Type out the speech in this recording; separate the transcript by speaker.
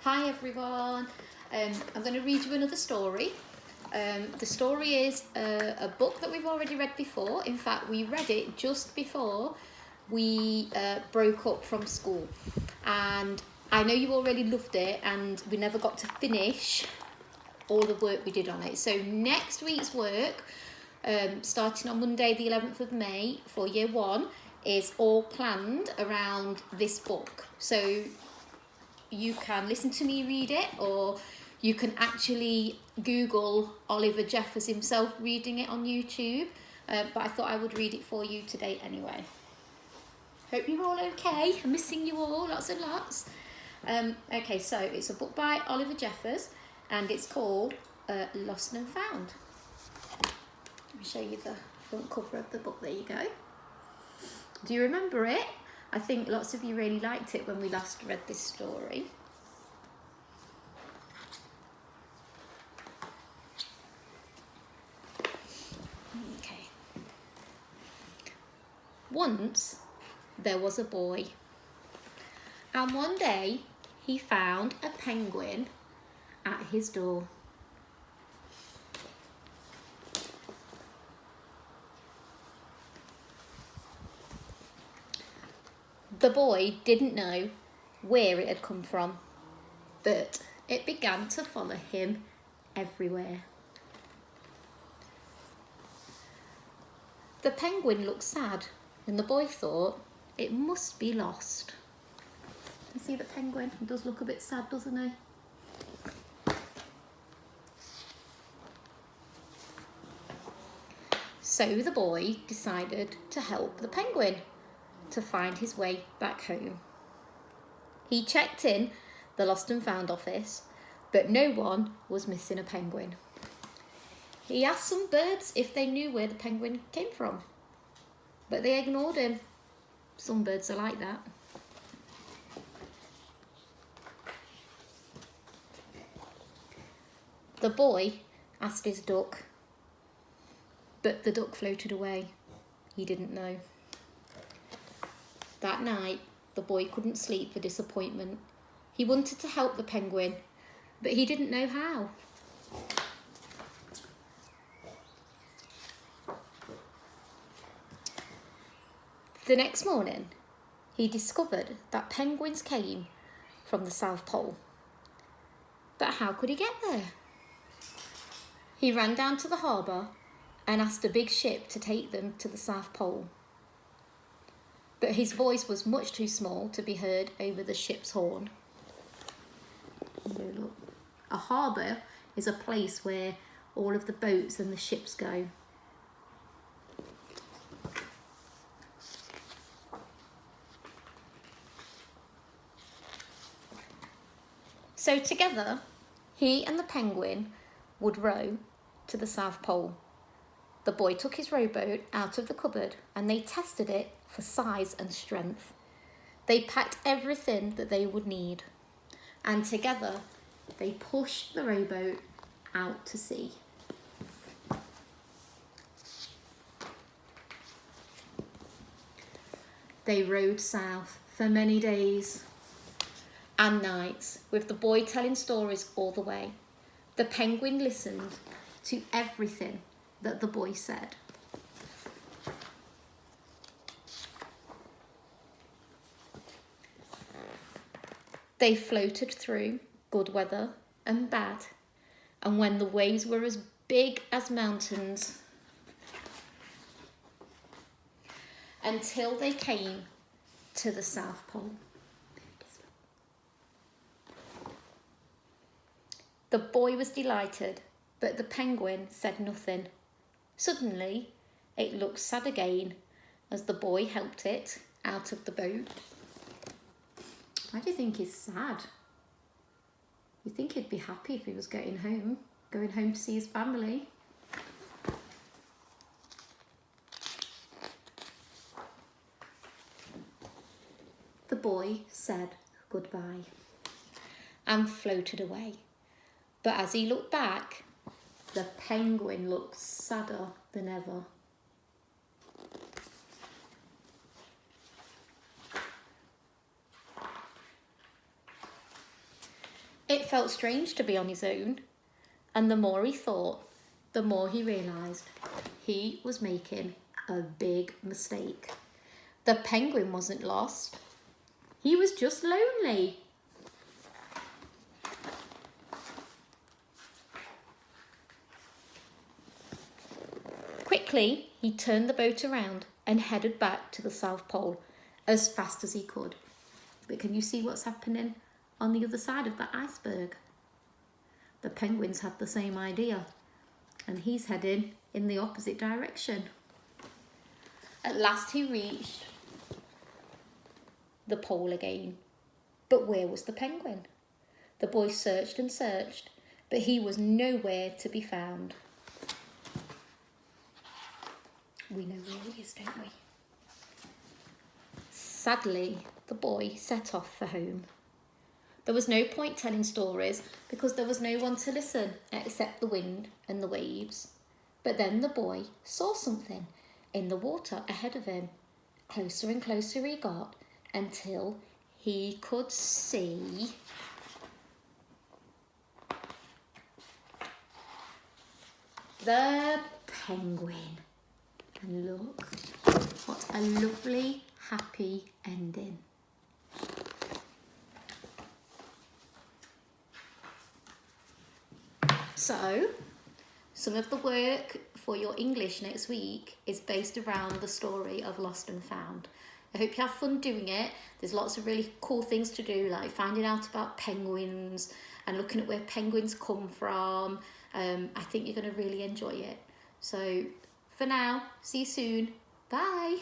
Speaker 1: Hi everyone. I'm going to read you another story. The story is a book that we've already read before. In fact, we read it just before we broke up from school. And I know you already loved it and we never got to finish all the work we did on it. So next week's work, starting on Monday the 11th of May for year 1, is all planned around this book. So you can listen to me read it, or you can actually Google Oliver Jeffers himself reading it on YouTube. But I thought I would read it for you today anyway. Hope you're all okay. I'm missing you all, lots and lots. Okay, so it's a book by Oliver Jeffers and it's called Lost and Found. Let me show you the front cover of the book. There you go. Do you remember it? I think lots of you really liked it when we last read this story. Okay. Once there was a boy, and one day he found a penguin at his door. The boy didn't know where it had come from, but it began to follow him everywhere. The penguin looked sad, and the boy thought it must be lost. You see the penguin? He does look a bit sad, doesn't he? So the boy decided to help the penguin to find his way back home. He checked in the Lost and Found office, but no one was missing a penguin. He asked some birds if they knew where the penguin came from, but they ignored him. Some birds are like that. The boy asked his duck, but the duck floated away. He didn't know. That night, the boy couldn't sleep for disappointment. He wanted to help the penguin, but he didn't know how. The next morning, he discovered that penguins came from the South Pole. But how could he get there? He ran down to the harbour and asked a big ship to take them to the South Pole. But his voice was much too small to be heard over the ship's horn. Look. A harbour is a place where all of the boats and the ships go. So together, he and the penguin would row to the South Pole. The boy took his rowboat out of the cupboard and they tested it for size and strength. They packed everything that they would need, and together they pushed the rowboat out to sea. They rowed south for many days and nights, with the boy telling stories all the way. The penguin listened to everything that the boy said. They floated through good weather and bad, and when the waves were as big as mountains, until they came to the South Pole. The boy was delighted, but the penguin said nothing. Suddenly, it looked sad again as the boy helped it out of the boat. Why do you think he's sad? You think he'd be happy if he was going home to see his family. The boy said goodbye and floated away. But as he looked back, the penguin looked sadder than ever. It felt strange to be on his own, and the more he thought, the more he realised he was making a big mistake. The penguin wasn't lost. He was just lonely. Quickly, he turned the boat around and headed back to the South Pole as fast as he could. But can you see what's happening on the other side of that iceberg? The penguins had the same idea, and he's heading in the opposite direction. At last he reached the pole again. But where was the penguin? The boy searched and searched, but he was nowhere to be found. We know where he is, don't we? Sadly, the boy set off for home. There was no point telling stories because there was no one to listen except the wind and the waves. But then the boy saw something in the water ahead of him. Closer and closer he got until he could see the penguin. And look, what a lovely, happy ending. So, some of the work for your English next week is based around the story of Lost and Found. I hope you have fun doing it. There's lots of really cool things to do, like finding out about penguins and looking at where penguins come from. I think you're going to really enjoy it. So, for now, see you soon. Bye.